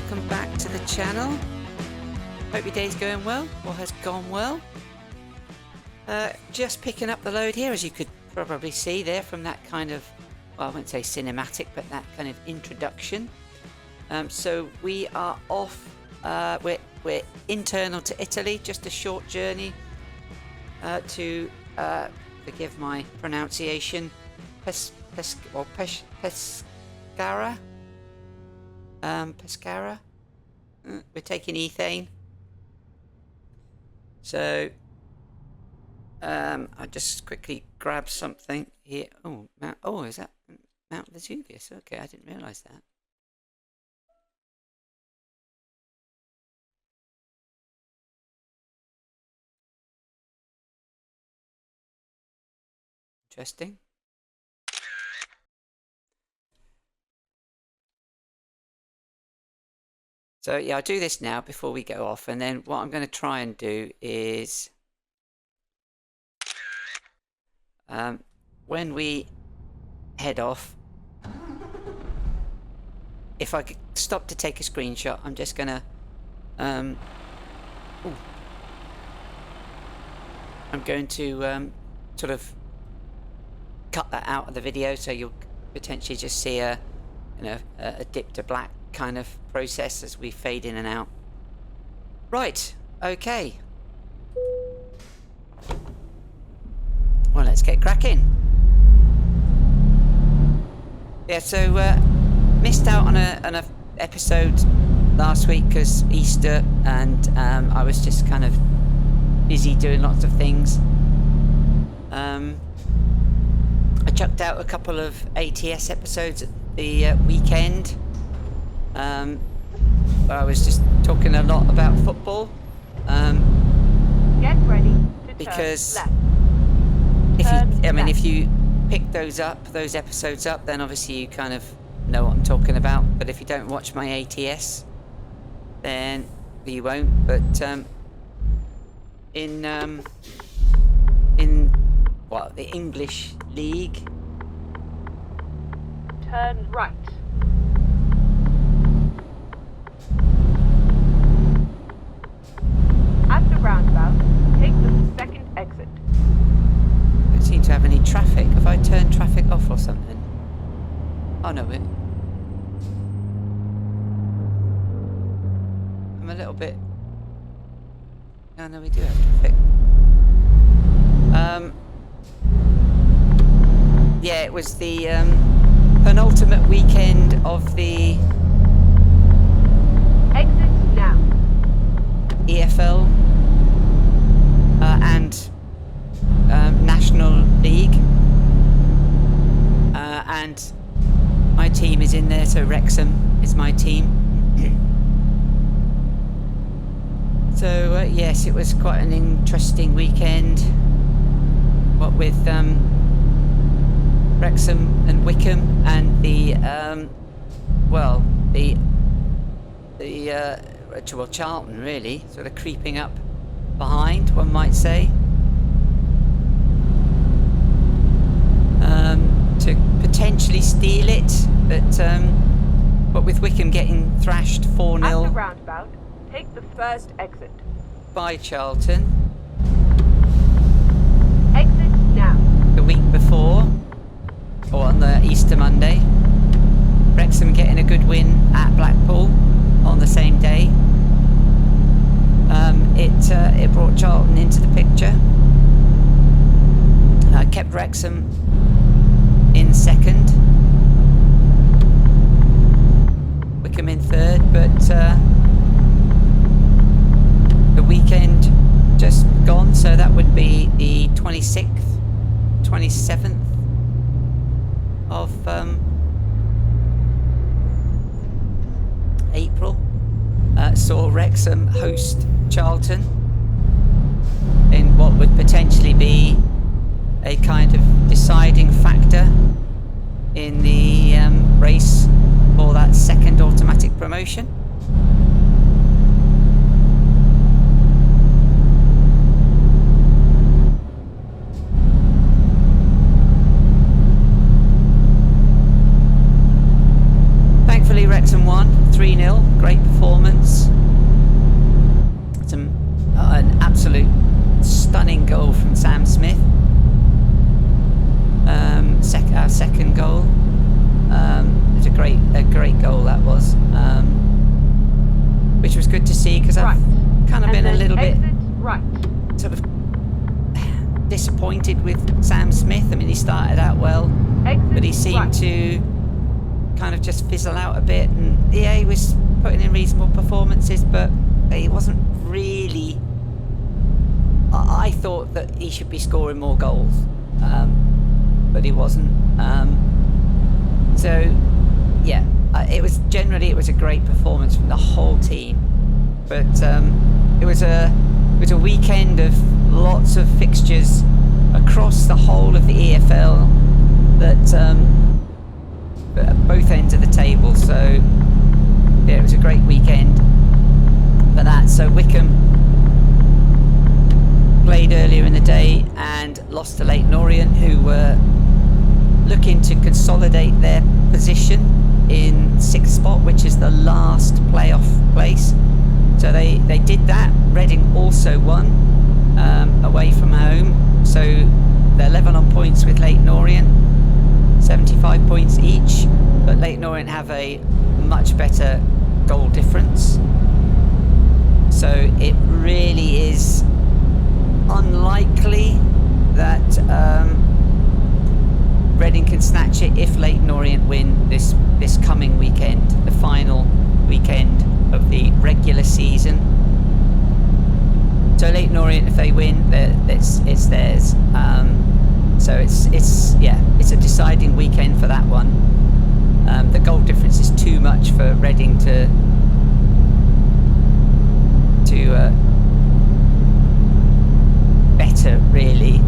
welcome back to the channel. Hope your day's going well, or has gone well. Just picking up the load here, as you could probably see there from that kind of, well, I wouldn't say cinematic, but that kind of introduction. So we are off, we're internal to Italy, just a short journey to, forgive my pronunciation, Pescara? Pescara? We're taking ethane. So, I'll just quickly grab something here. Oh, is that Mount Vesuvius? Okay, I didn't realise that. Interesting. So yeah, I'll do this now before we go off, and then what I'm going to try and do is when we head off, if I could stop to take a screenshot, I'm just going to I'm going to sort of cut that out of the video, so you'll potentially just see a dip to black kind of process as we fade in and out. Right, okay. Well, let's get cracking. Yeah, so missed out on a episode last week because Easter, and I was just kind of busy doing lots of things. I chucked out a couple of ATS episodes at the weekend. I was just talking a lot about football. Get ready to because turn left. if you pick those episodes up, then obviously you kind of know what I'm talking about. But if you don't watch my ATS, then you won't. But in the English League, Turn right. At the roundabout, take the second exit. don't seem to have any traffic. Have I turned traffic off or something? Oh no, I'm a little bit. No, we do have traffic. Yeah, it was the penultimate weekend of the Exit now. EFL and National League, and my team is in there, so Wrexham is my team. So yes, it was quite an interesting weekend, what with Wrexham and Wickham, and Charlton really sort of creeping up behind, one might say, to potentially steal it, but with Wickham getting thrashed 4-0 At the roundabout, take the first exit. by Charlton Exit now. the week before, or on the Easter Monday. Wrexham getting a good win at Blackpool on the same day. It brought Charlton into the picture. Kept Wrexham in second, Wickham in third, but the weekend just gone, so that would be the 26th, 27th of April, saw Wrexham host Charlton in what would potentially be a kind of deciding factor in the race for that second automatic promotion. Thankfully Wrexham won 3-0. 3-0, great performance. An absolute stunning goal from Sam Smith. Our second goal. It was a great goal that was, which was good to see because I've kind of been a little bit sort of disappointed with Sam Smith. I mean, he started out well, but he seemed to kind of just fizzle out a bit. And yeah, he was putting in reasonable performances, but he wasn't really. I thought that he should be scoring more goals, but he wasn't. So yeah, it was a great performance from the whole team. But it was a weekend of lots of fixtures across the whole of the EFL that at both ends of the table. So yeah, it was a great weekend for that. So Wycombe played earlier in the day and lost to Leyton Orient, who were looking to consolidate their position in 6th spot, which is the last playoff place. So they did that. Reading also won away from home, so they're level on points with Leyton Orient, 75 points each, but Leyton Orient have a much better goal difference. So it really is unlikely that Reading can snatch it if Leyton Orient win this coming weekend, the final weekend of the regular season. So Leyton Orient, if they win, it's theirs. So it's a deciding weekend for that one. The goal difference is too much for Reading to better, really.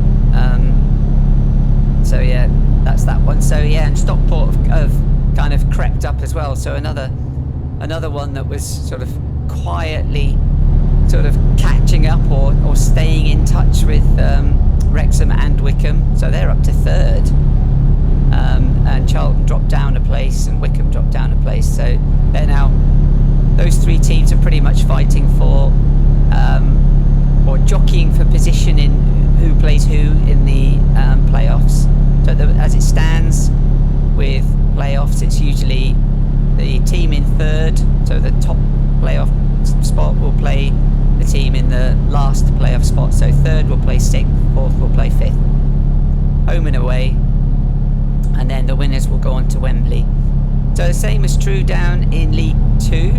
So yeah, that's that one. So yeah, and Stockport have kind of crept up as well. So another one that was sort of quietly sort of catching up or staying in touch with Wrexham and Wycombe. So they're up to 3rd. And Charlton dropped down a place and Wycombe dropped down a place. So they're now, those 3 teams are pretty much fighting for or jockeying for position in who plays who in the playoffs. So as it stands with playoffs, it's usually the team in 3rd, so the top playoff spot will play the team in the last playoff spot. So 3rd will play 6th, 4th will play 5th, home and away, and then the winners will go on to Wembley. So the same is true down in League 2,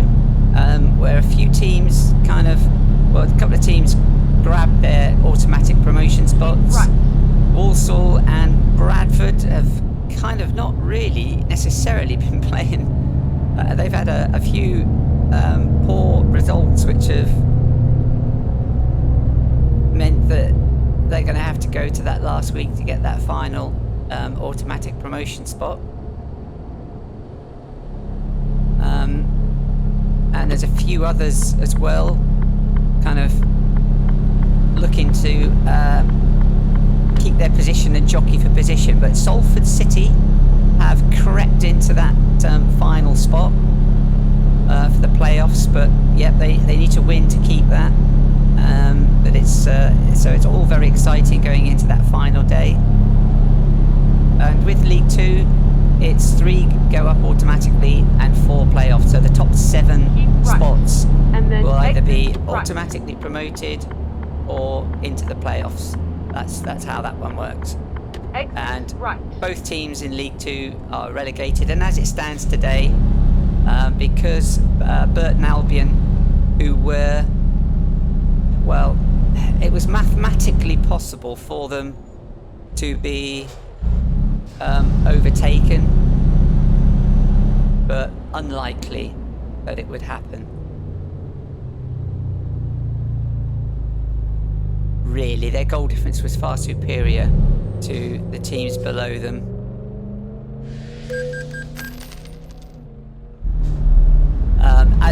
where a few teams a couple of teams grabbed their automatic promotion spots. Walsall and Bradford have kind of not really necessarily been playing. They've had a few poor results, which have meant that they're going to have to go to that last week to get that final automatic promotion spot. And there's a few others as well, kind of looking to keep their position and jockey for position. But Salford City have crept into that final spot for the playoffs. But yep, they need to win to keep that. But it's so it's all very exciting going into that final day. And with League 2, it's 3 go up automatically and 4 playoffs. So the top 7 spots will either be automatically promoted or into the playoffs. That's how that one works. And both teams in League 2 are relegated. And as it stands today, because Burton Albion, who were, well, it was mathematically possible for them to be overtaken, but unlikely that it would happen. Really, their goal difference was far superior to the teams below them.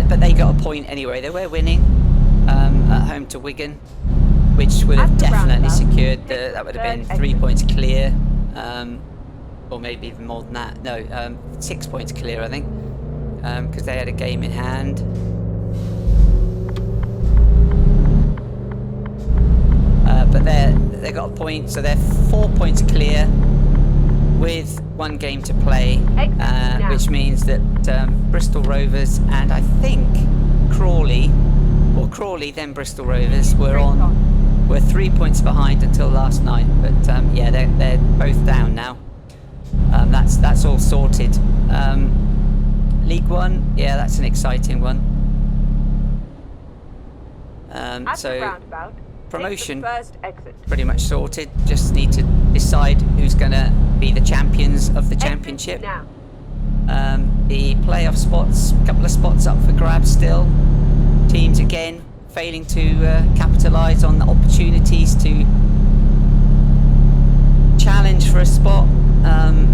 But they got a point anyway. They were winning at home to Wigan, which would have definitely secured that would have been 3 points clear, or maybe even more than that. No, 6 points clear, I think. because they had a game in hand. But they got a point, so they're 4 points clear with 1 game to play, which means that Bristol Rovers and I think Crawley, or Crawley then Bristol Rovers, were 3 points behind until last night. But yeah, they're both down now. That's all sorted. League One, yeah, that's an exciting one. So promotion pretty much sorted. Just need to decide who's going to be the champions of the championship. The playoff spots, a couple of spots up for grabs still. Teams again failing to capitalise on the opportunities to challenge for a spot.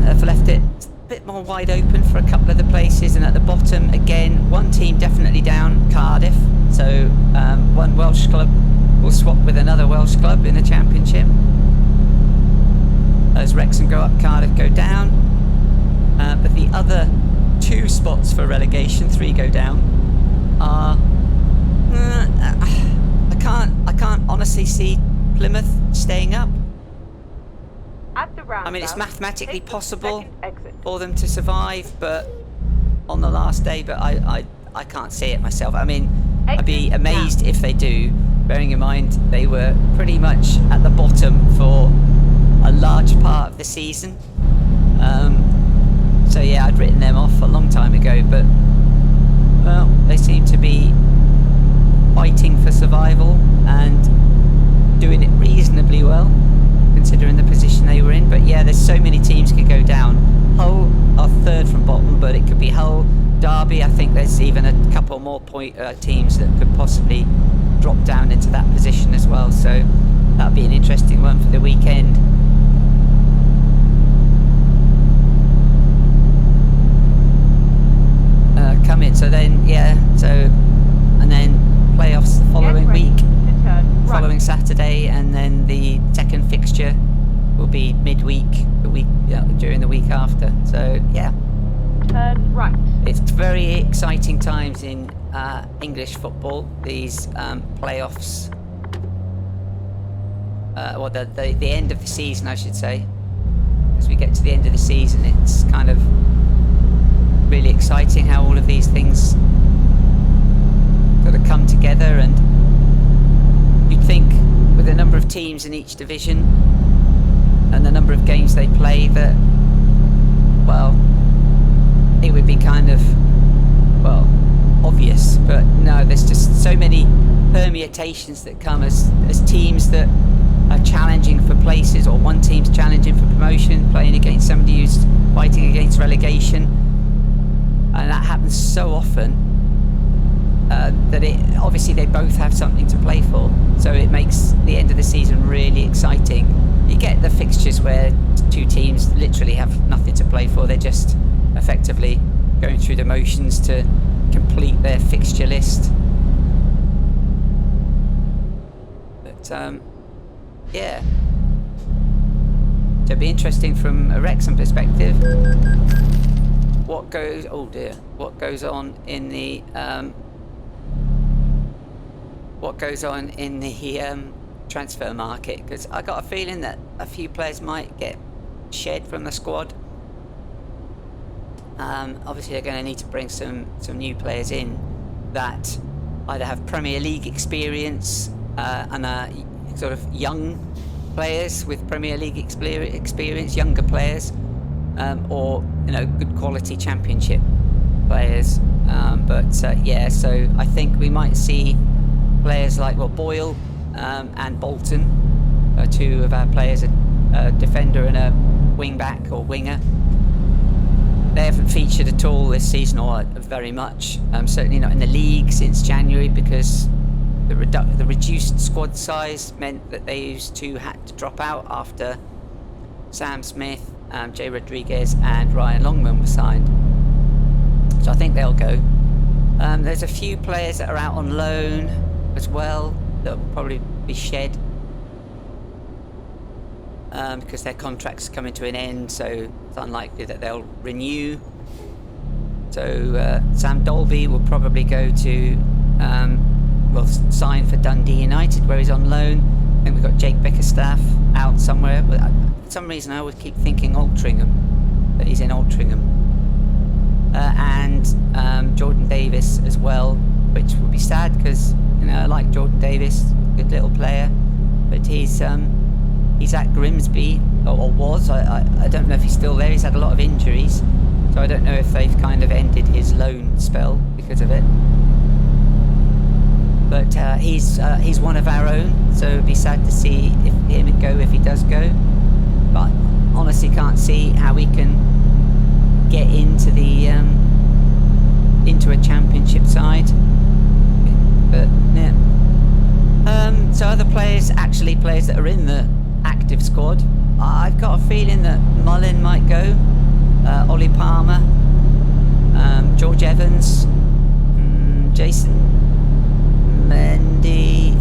Have left it a bit more wide open for a couple of the places, and at the bottom again, one team definitely down, Cardiff. So one Welsh club will swap with another Welsh club in the championship. As Wrexham go up, Cardiff go down. But the other 2 spots for relegation, 3 go down, are I can't honestly see Plymouth staying up. I mean, it's mathematically possible for them to survive, but on the last day, but I can't see it myself. I mean, I'd be amazed if they do, bearing in mind they were pretty much at the bottom for a large part of the season. So yeah, I'd written them off a long time ago, but well, they seem to be fighting for survival and doing it reasonably well, considering the position they were in. But yeah, there's so many teams could go down. Hull are 3rd from bottom, but it could be Hull, Derby. I think there's even a couple more teams that could possibly drop down into that position as well. So that'll be an interesting one for the weekend. Come in. So then, yeah. So and then playoffs the following week, following Saturday, and then the second fixture will be midweek, the week during the week after. So yeah, turn right. It's very exciting times in English football. These playoffs, or the end of the season, I should say. As we get to the end of the season, it's kind of really exciting how all of these things sort of come together, and you'd think with the number of teams in each division and the number of games they play that, well, it would be kind of, well, obvious, but no, there's just so many permutations that come as teams that are challenging for places, or one team's challenging for promotion, playing against somebody who's fighting against relegation, and that happens so often that it obviously they both have something to play for, so it makes the end of the season really exciting. You get the fixtures where 2 teams literally have nothing to play for, they're just effectively going through the motions to complete their fixture list. But yeah, so it'd be interesting from a Wrexham perspective what goes on in the transfer market, because I got a feeling that a few players might get shed from the squad. Obviously they're going to need to bring some new players in that either have Premier League experience and are sort of young players with Premier League experience, younger players, or good quality Championship players. Yeah, so I think we might see players like Boyle and Bolton, 2 of our players, a defender and a wing back or winger. They haven't featured at all this season, or very much. Certainly not in the league since January, because the reduced squad size meant that those 2 had to drop out after Sam Smith, Jay Rodriguez and Ryan Longman were signed. So I think they'll go. There's a few players that are out on loan as well that will probably be shed because their contracts are coming to an end, so it's unlikely that they'll renew. So Sam Dolby will probably go to, well, sign for Dundee United, where he's on loan. I think we've got Jake Bickerstaff out somewhere, but for some reason I always keep thinking Altrincham, but he's in Altrincham. And Jordan Davis as well, which would be sad because, you know, I like Jordan Davis, good little player, but he's at Grimsby, or was. I don't know if he's still there. He's had a lot of injuries, so I don't know if they've kind of ended his loan spell because of it. But he's one of our own, so it'd be sad to see him go if he does go. But honestly, can't see how we can get into the into a championship side. But yeah. So other players, actually players that are in the active squad, I've got a feeling that Mullin might go, Ollie Palmer, George Evans, Jason Mendy,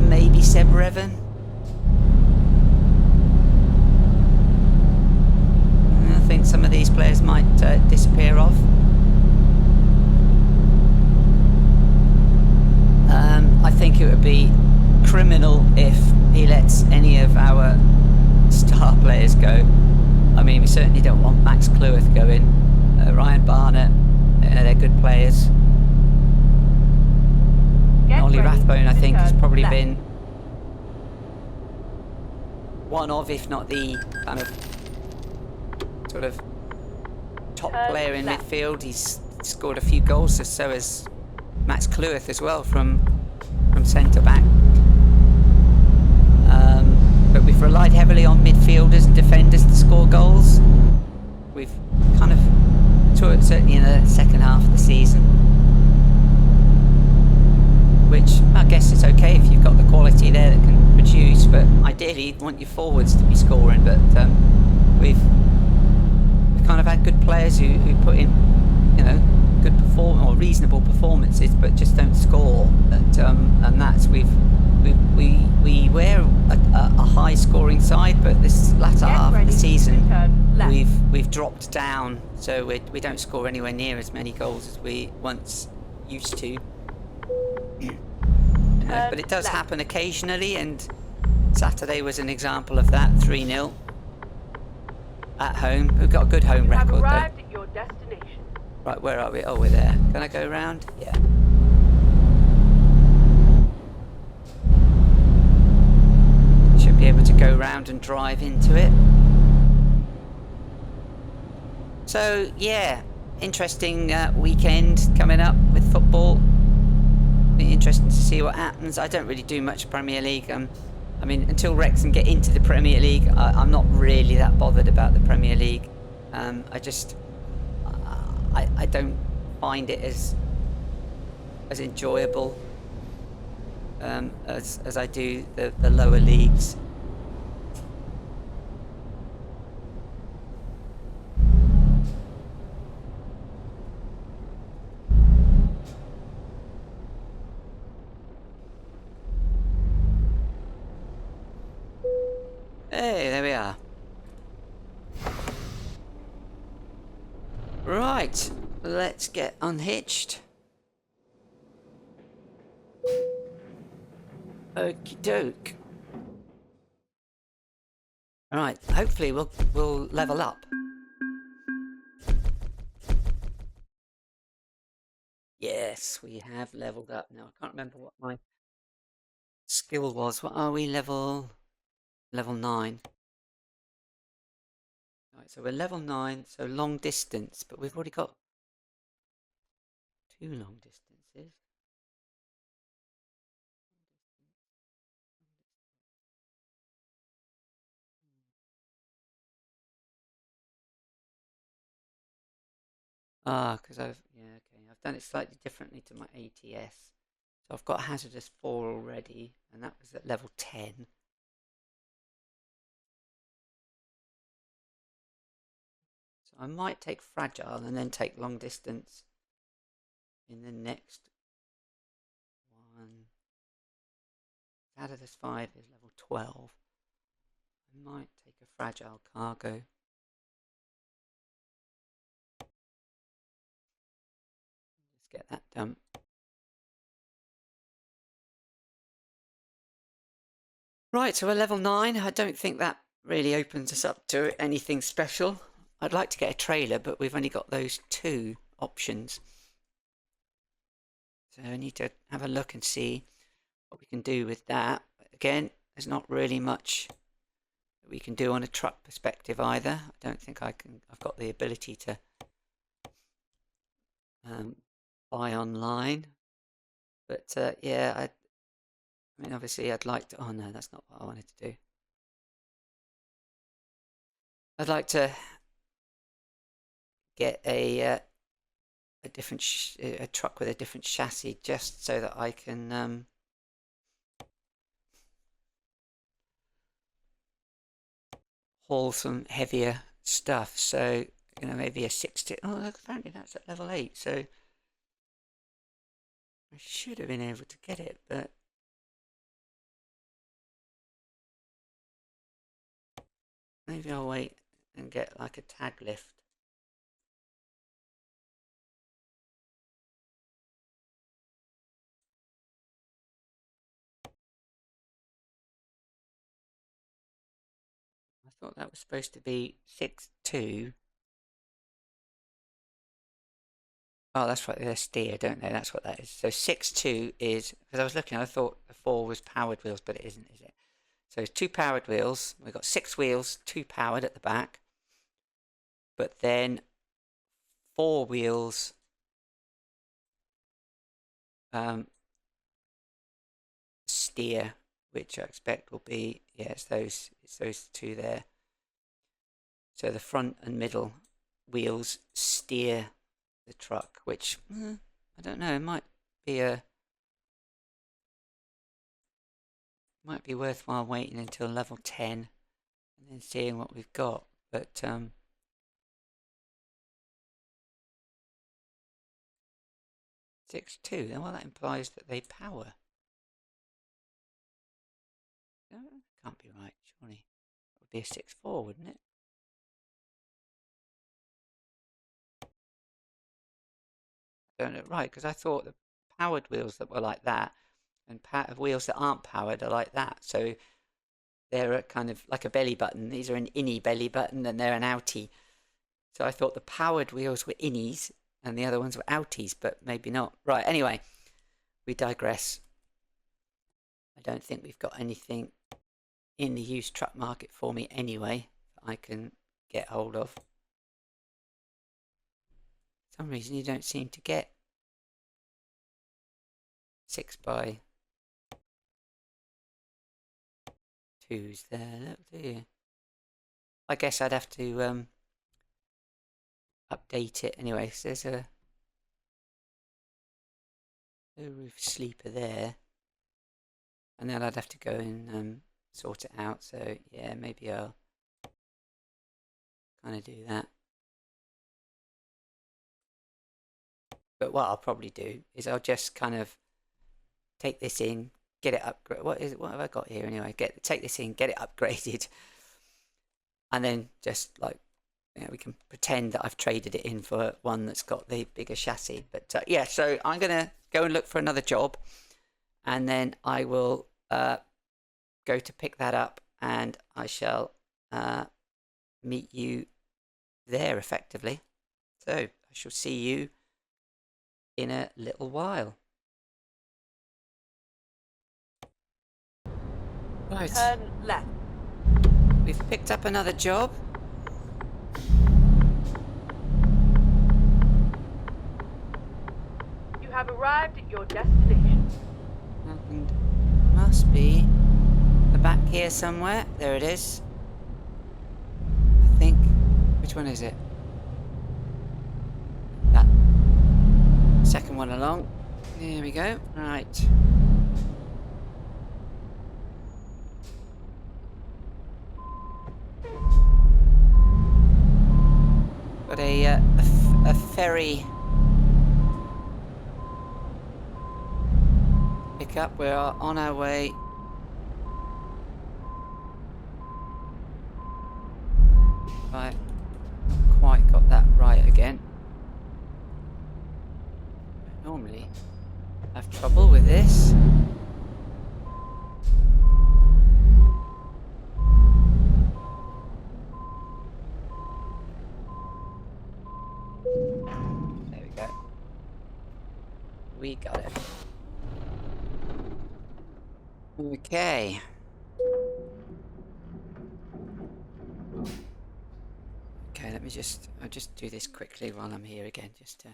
maybe Seb Revan. I think some of these players might disappear off. I think it would be criminal if he lets any of our star players go. I mean, we certainly don't want Max Cleworth going, Ryan Barnett, they're good players. Ollie Rathbone, I think, has probably been one of, if not the kind of sort of top player in midfield. He's scored a few goals, so has Max Cleworth as well from centre back. But we've relied heavily on midfielders and defenders to score goals. We've kind of, certainly in the second half of the season, which I guess it's okay if you've got the quality there that can produce, but ideally you'd want your forwards to be scoring. But we've kind of had good players who put in, you know, good or reasonable performances, but just don't score. And that's we were a high scoring side, but this latter half of the season we've dropped down, so we don't score anywhere near as many goals as we once used to. But it does happen occasionally, and Saturday was an example of that. 3-0 at home. We've got a good home record though. At your destination. Right, where are we? Oh, we're there. Can I go round? Yeah. Should be able to go round and drive into it. So, yeah, interesting weekend coming up with football. Be interesting to see what happens. I don't really do much Premier League. I mean, until Wrexham get into the Premier League, I'm not really that bothered about the Premier League. I don't find it as enjoyable as I do the lower leagues. Hey, there we are. Right, let's get unhitched. Okie doke. Alright, hopefully we'll level up. Yes, we have leveled up now. I can't remember what my skill was. What are we? Level 9. Right, so we're level 9, so long distance, but we've already got 2 long distances. Because I've done it slightly differently to my ATS. So I've got hazardous 4 already, and that was at level 10. So I might take fragile and then take long distance in the next one. Hazardous 5 is level 12. I might take a fragile cargo. get that done. Right, so we're level 9. I don't think that really opens us up to anything special. I'd like to get a trailer, but we've only got those 2 options. So I need to have a look and see what we can do with that. Again, there's not really much that we can do on a truck perspective either. I don't think I've got the ability to buy online. But yeah, I mean, obviously I'd like to, oh no, that's not what I wanted to do. I'd like to get a different a truck with a different chassis, just so that I can haul some heavier stuff. So, you know, maybe a 60. Oh, apparently that's at level 8. So I should have been able to get it, but maybe I'll wait and get like a tag lift. I thought that was supposed to be 6.2. Oh, that's right, they're steer, don't they? That's what that is. So 6.2 is, because I was looking, I thought the 4 was powered wheels, but it isn't, is it? So 2 powered wheels. We've got 6 wheels, 2 powered at the back. But then 4 wheels steer, which I expect will be, yeah, it's those 2 there. So the front and middle wheels steer the truck, which I don't know, it might be worthwhile waiting until level 10 and then seeing what we've got. But 6.2, well, that implies that they power. No, can't be right, surely. It would be a 6.4, wouldn't it? I don't know, right, because I thought the powered wheels that were like that and wheels that aren't powered are like that. So they're a kind of like a belly button. These are an innie belly button and they're an outie. So I thought the powered wheels were innies and the other ones were outies, but maybe not. Right, anyway, we digress. I don't think we've got anything in the used truck market for me anyway that I can get hold of. For some reason you don't seem to get 6x2s there, do you? I guess I'd have to update it anyway. So there's a roof sleeper there, and then I'd have to go and sort it out. So yeah, maybe I'll kind of do that. But what I'll probably do is I'll just kind of take this in, get it upgraded. What have I got here anyway? Take this in, get it upgraded, and then just like, you know, we can pretend that I've traded it in for one that's got the bigger chassis. But yeah, so I'm gonna go and look for another job, and then I will go to pick that up, and I shall meet you there effectively. So I shall see you in a little while. Right. Turn left. We've picked up another job. You have arrived at your destination. And must be the back here somewhere. There it is. I think. Which one is it? That second one along. There we go. Right. Got a ferry pick up. We are on our way. Right, not quite got that right again. normally have trouble with this. There we go. We got it. Okay. Okay, I'll just do this quickly while I'm here again, just to...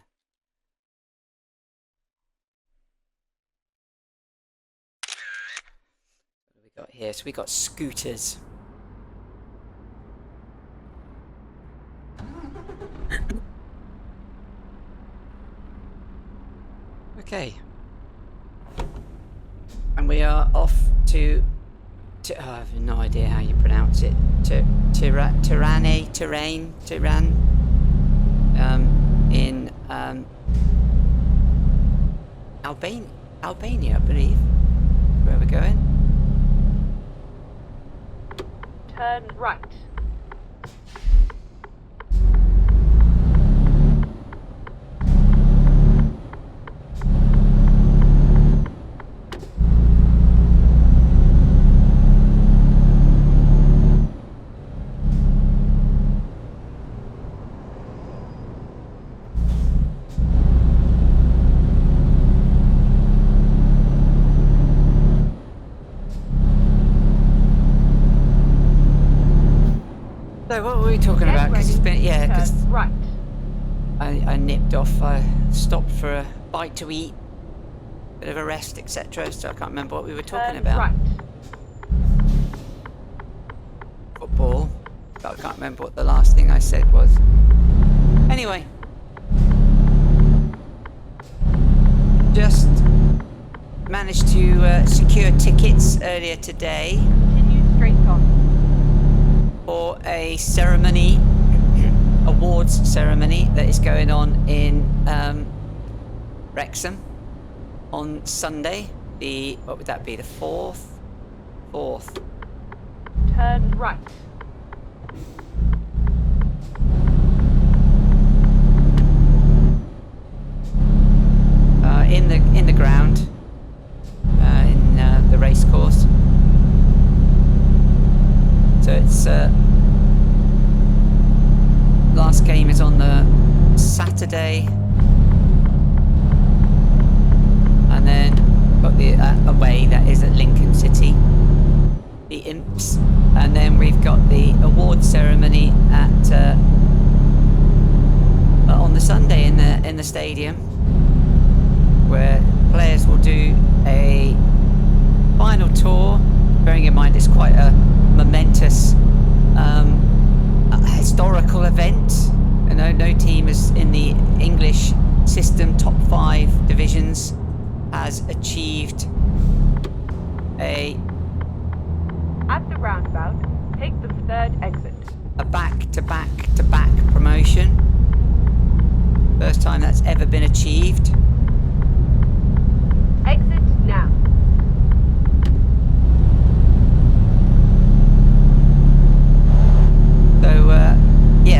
What have we got here? So we got scooters. Okay. And we are off to I have no idea how you pronounce it. Tiran, in Albania, I believe. Where we're going? Turn right. So what were we talking about? Because it's been, yeah, because right. I nipped off. I stopped for a bite to eat, bit of a rest, etc. So I can't remember what we were talking about. Right. Football. But I can't remember what the last thing I said was. Anyway, just managed to secure tickets earlier today. Continue straight on. For a ceremony, awards ceremony that is going on in Wrexham on Sunday. What would that be? The 4th? 4th. Turn right. In the ground, in the race course. So it's last game is on the Saturday, and then got the away that is at Lincoln City, the Imps, and then we've got the award ceremony at on the Sunday in the stadium, where players will do a final tour. Bearing in mind it's quite a momentous historical event. You know, no team is in the English system top 5 divisions has achieved At the roundabout, take the 3rd exit. a back-to-back promotion. First time that's ever been achieved. Exit now.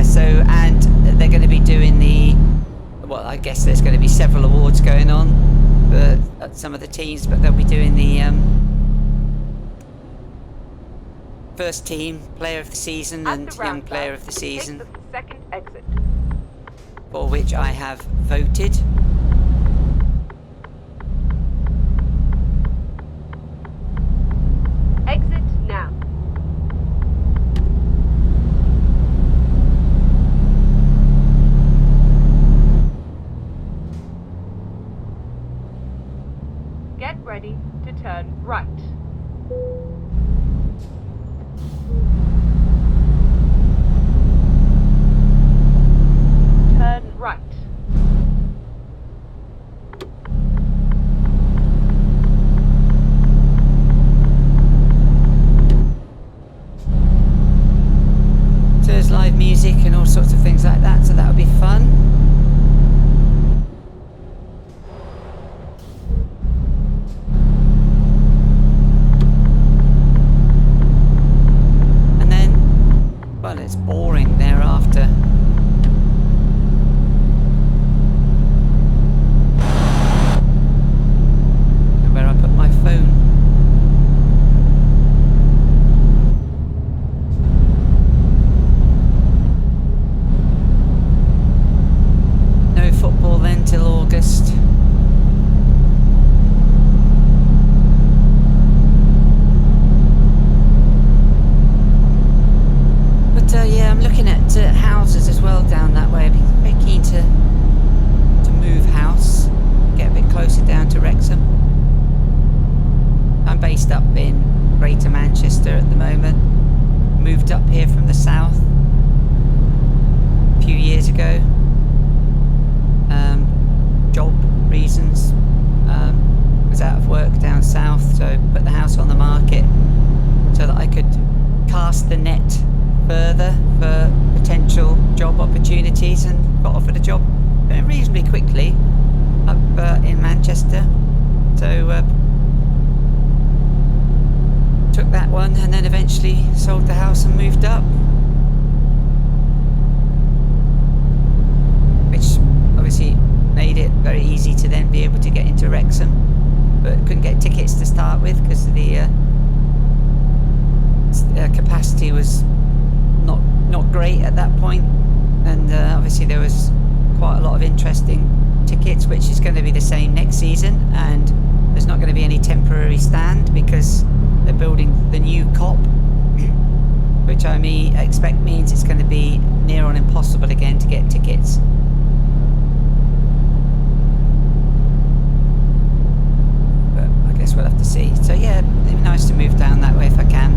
So and they're going to be doing I guess there's going to be several awards going on for some of the teams, but they'll be doing the first team player of the season and young player of the season, take the 2nd exit. For which I have voted. Exit now. Get ready to turn right. Turn right. So there's live music and all sorts of things like that, so that'll be fun. until August. But yeah, I'm looking at houses as well down that way. I'd be very keen to move house, get a bit closer down to Wrexham. I'm based up in Greater Manchester at the moment. Moved up here from the south a few years ago. Job reasons. Was out of work down south, so put the house on the market so that I could cast the net further for potential job opportunities, and got offered a job reasonably quickly up in Manchester. So took that one, and then eventually sold the house and moved up, which obviously made it very easy to then be able to get into Wrexham, but couldn't get tickets to start with because the capacity was not great at that point, and obviously there was quite a lot of interesting tickets, which is going to be the same next season, and there's not going to be any temporary stand because they're building the new COP, which I expect means it's going to be near on impossible again to get tickets. But I guess we'll have to see. So yeah, it'd be nice to move down that way if I can.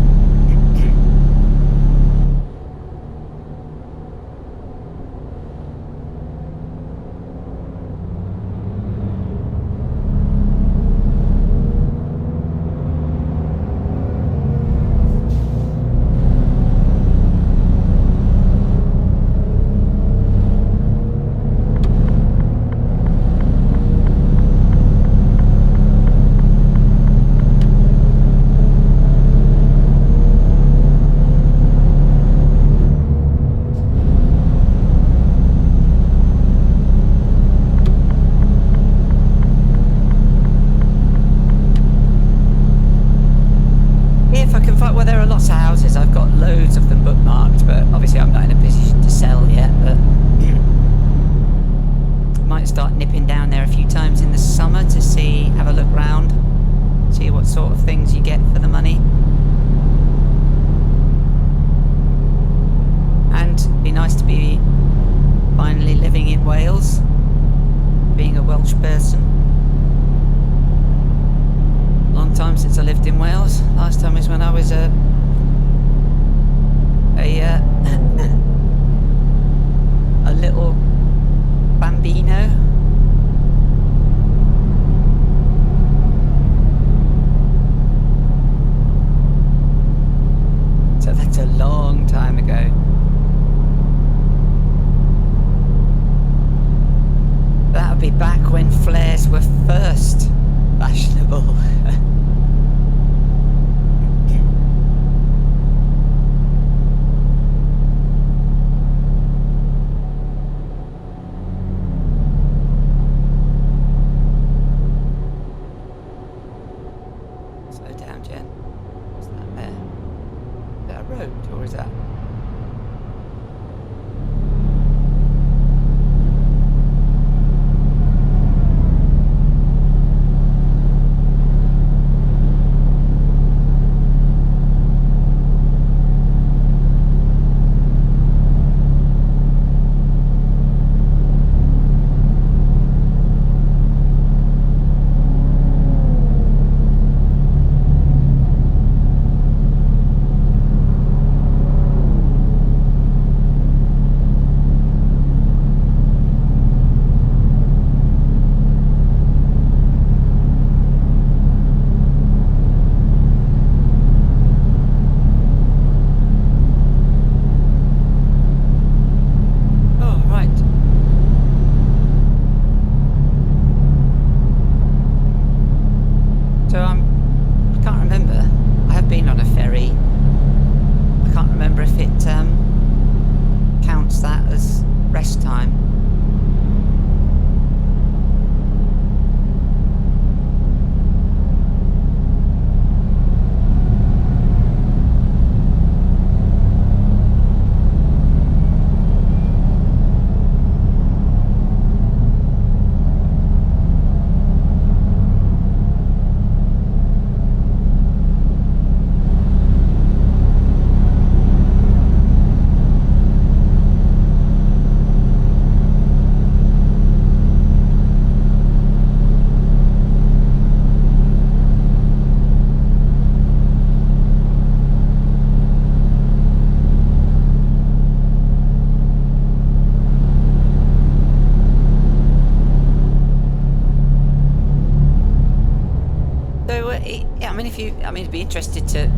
mean, I'd be interested to.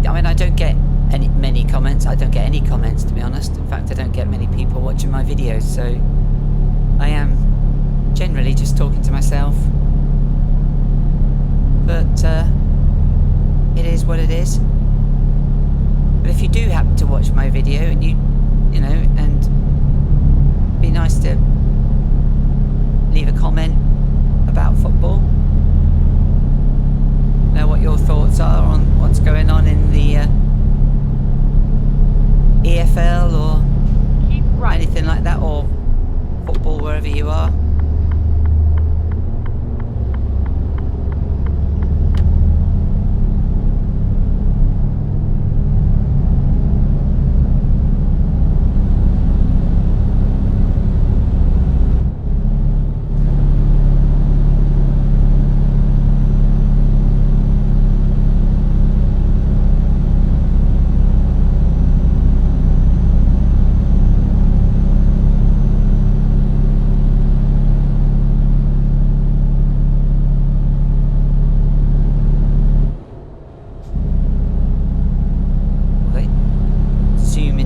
I mean, I don't get many comments. I don't get any comments, to be honest. In fact, I don't get many people watching my videos, so I am generally just talking to myself. But it is what it is. But if you do happen to watch my video and you know, and it'd be nice to leave a comment about football. Know what your thoughts are on what's going on in the EFL or Keep right. anything like that, or football wherever you are.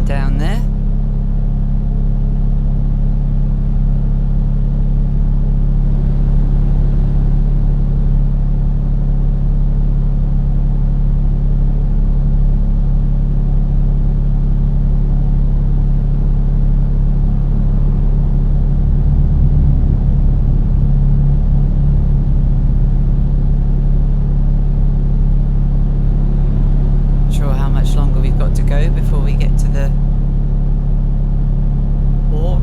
Down there. Sure how much longer we've got to go before we get to the port.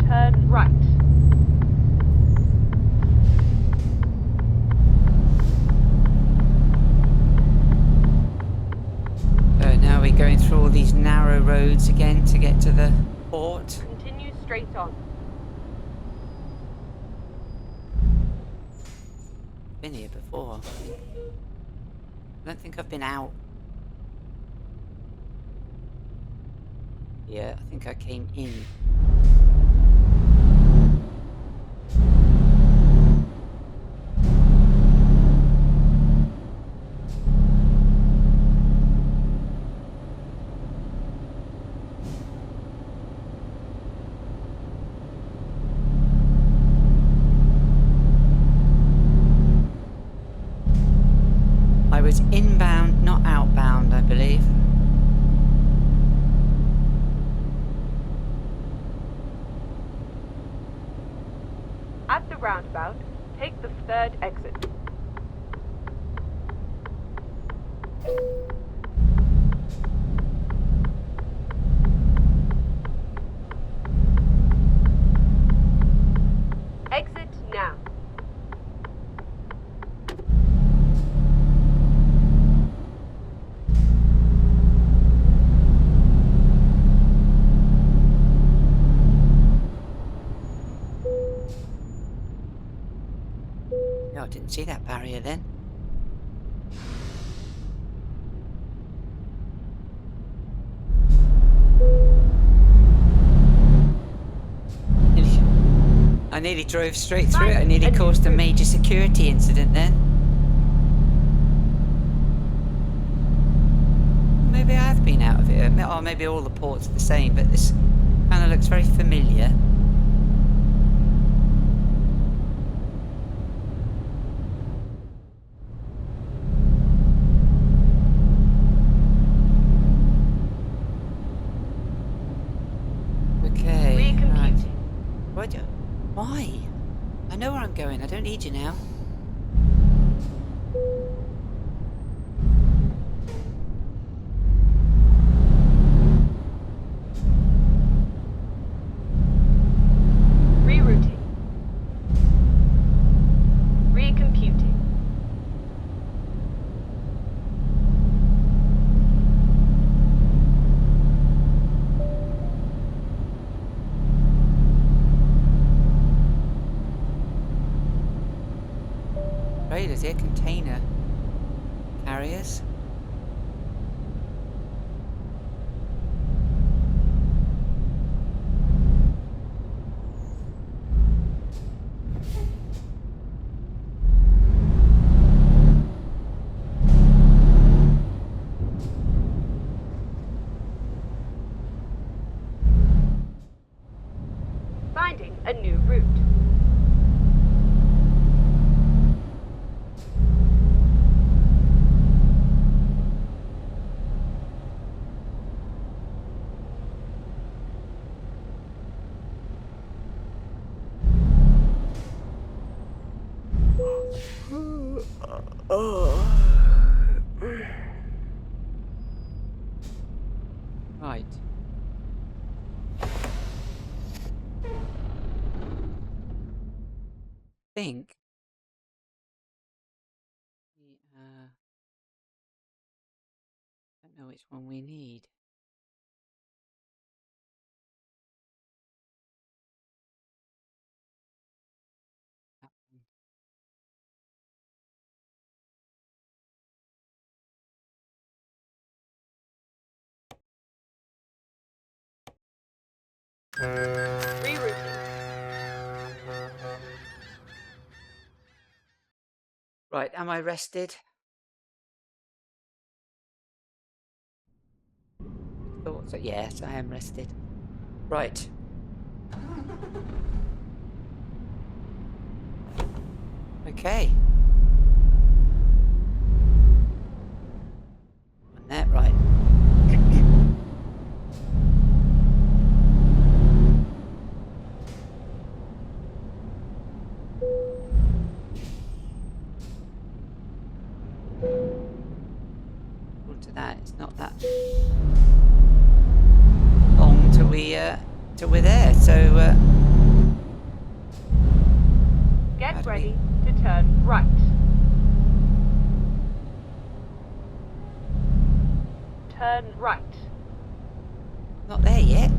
Turn right. So now we're going through all these narrow roads again to get to the port. Continue straight on. Been here before, I think. I don't think I've been out. Yeah, I think I came in. I was inbound, not outbound, I believe. At the roundabout, take the third exit. Exit now. No, I didn't see that barrier then. I nearly drove straight through it. I nearly caused a major security incident then. Maybe I have been out of it. Or maybe all the ports are the same, but this kind of looks very familiar. Okay. Recomputing. Right. Why? I know where I'm going. I don't need you now. Rerouting. Recomputing. Trailers here, container carriers. Finding a new route. Right. Think we don't know which one we need. That one. Rerouting. Right, am I rested? Thought so. Yes, I am rested. Right. Okay. On that, right. To that, it's not that. So we're there. So Get ready to turn right. Turn right. not there yet.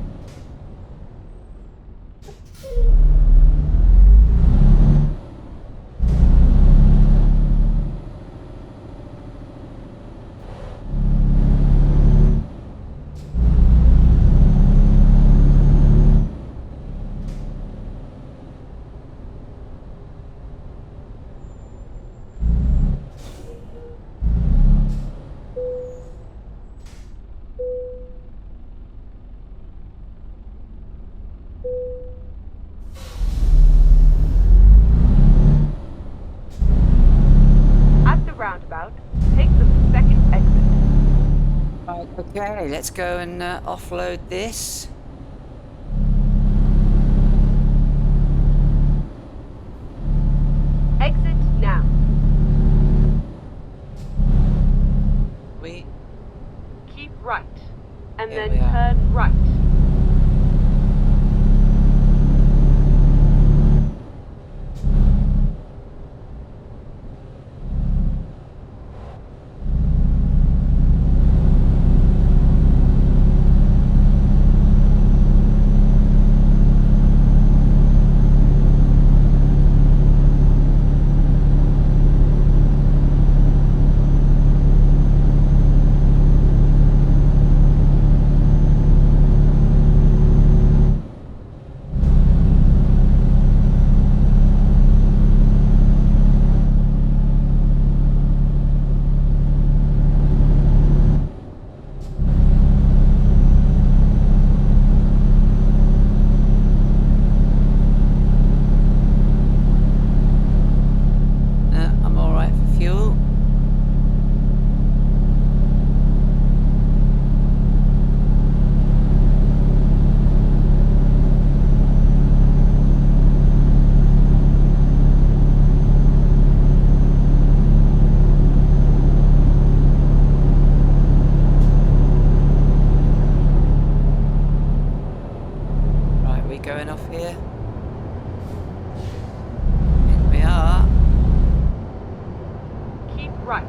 Roundabout, take the second exit. Right, okay, let's go and offload this. Exit now. We keep right, and Here then we are. turn right. I'm all right for fuel. Right, we going off here? Here we are. Keep right,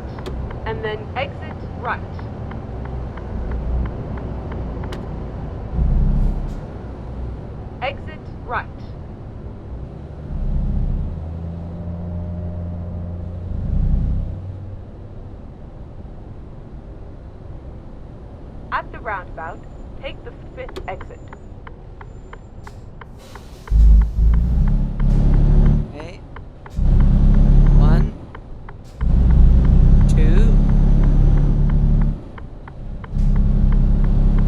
and then exit right. Exit right. At the roundabout, take the fifth exit. Okay. 1, 2,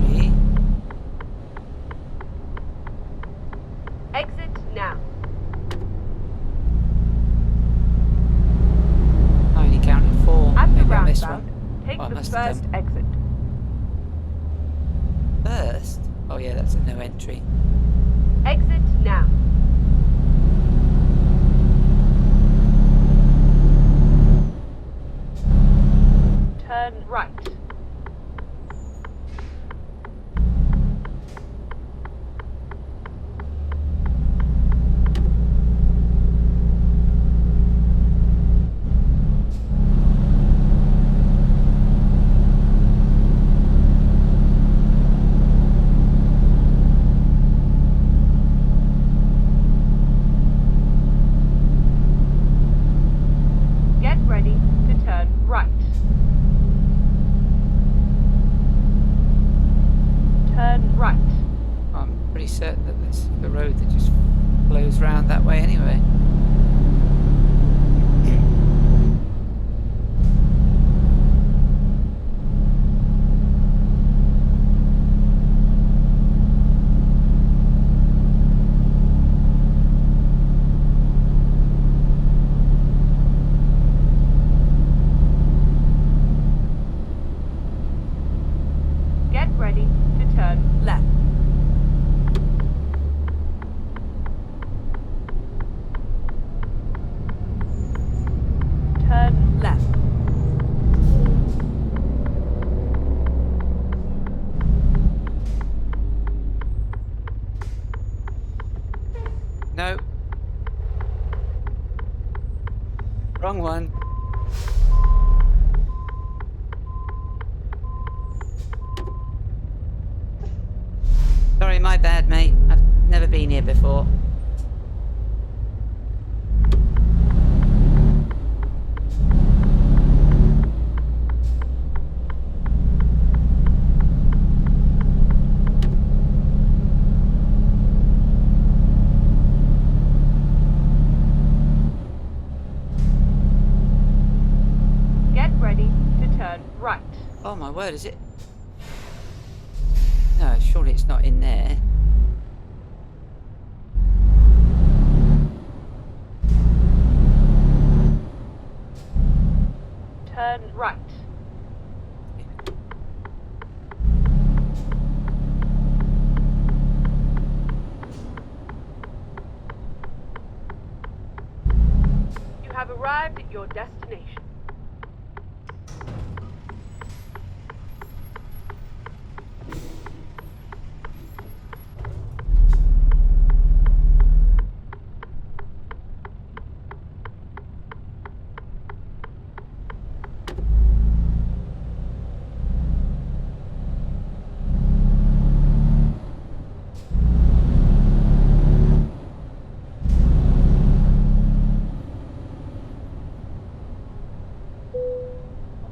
3. Exit now. I only counted 4. At the Maybe I missed roundabout, one. take Oh, I the must have first done. exit. First? Oh yeah, that's a no entry. Exit now. Turn right. Get ready to turn right. Turn right. I'm pretty certain that that's the road that just flows round that way anyway. Get ready to turn left. Wrong one. Sorry, my bad, mate. I've never been here before. Get ready to turn right. Oh my word, is it? No, surely it's not in there. Turn right. You have arrived at your destination.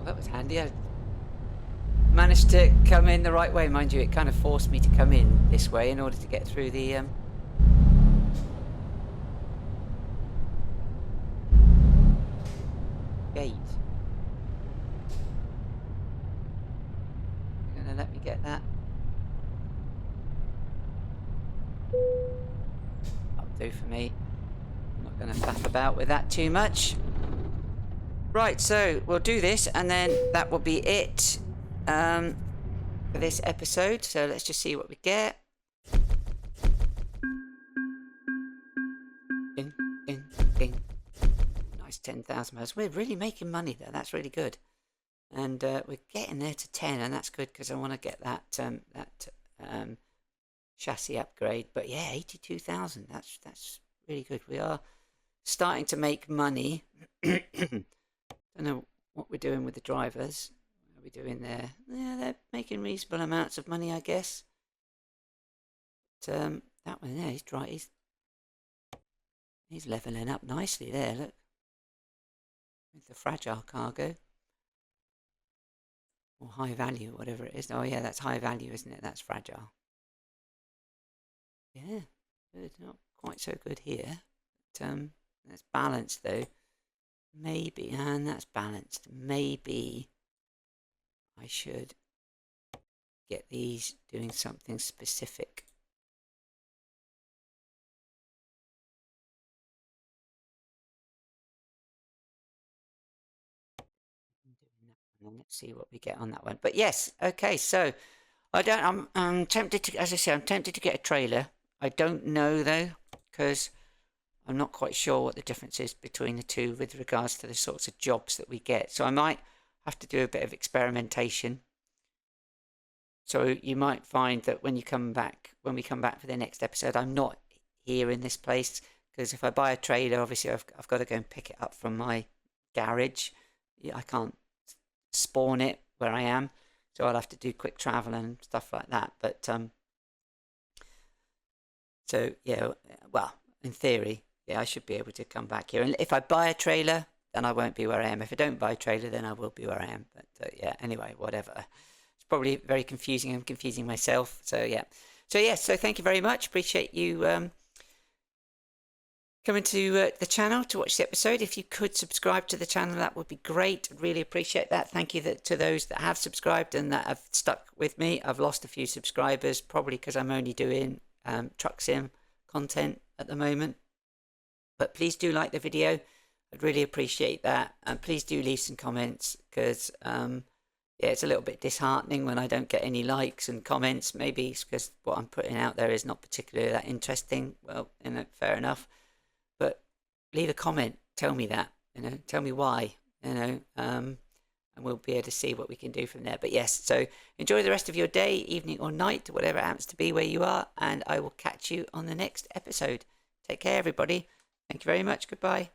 That was handy. I managed to come in the right way. Mind you, it kind of forced me to come in this way in order to get through the gate. You're gonna let me get that? That'll do for me. I'm not gonna faff about with that too much. Right, so we'll do this and then that will be it for this episode. So let's just see what we get. Ding, ding, ding. Nice 10,000 miles. We're really making money there. That's really good. And we're getting there to 10, and that's good because I want to get that chassis upgrade. But yeah, 82,000. That's really good. We are starting to make money. Don't know what we're doing with the drivers. What are we doing there? Yeah, they're making reasonable amounts of money, I guess. But, that one there, he's dry. He's leveling up nicely there. Look, with the fragile cargo or high value, whatever it is. Oh yeah, that's high value, isn't it? That's fragile. Yeah, good. Not quite so good here. But, that's balanced though. Maybe, and that's balanced. Maybe I should get these doing something specific. And let's see what we get on that one. But yes, okay. So I'm tempted to, as I say, I'm tempted to get a trailer. I don't know though, because I'm not quite sure what the difference is between the two with regards to the sorts of jobs that we get. So I might have to do a bit of experimentation. So you might find that when we come back for the next episode, I'm not here in this place, because if I buy a trailer, obviously I've got to go and pick it up from my garage. Yeah, I can't spawn it where I am, so I'll have to do quick travel and stuff like that. But so yeah, well, in theory, yeah, I should be able to come back here. And if I buy a trailer, then I won't be where I am. If I don't buy a trailer, then I will be where I am. But yeah, anyway, whatever. It's probably very confusing. I'm confusing myself. So yeah. So yeah, so thank you very much. Appreciate you coming to the channel to watch the episode. If you could subscribe to the channel, that would be great. Really appreciate that. Thank you to those that have subscribed and that have stuck with me. I've lost a few subscribers, probably because I'm only doing truck sim content at the moment. But please do like the video. I'd really appreciate that. And please do leave some comments, because yeah, it's a little bit disheartening when I don't get any likes and comments. Maybe it's because what I'm putting out there is not particularly that interesting. Well, fair enough. But leave a comment. Tell me that. Tell me why. And we'll be able to see what we can do from there. But yes, so enjoy the rest of your day, evening or night, whatever it happens to be where you are. And I will catch you on the next episode. Take care, everybody. Thank you very much. Goodbye.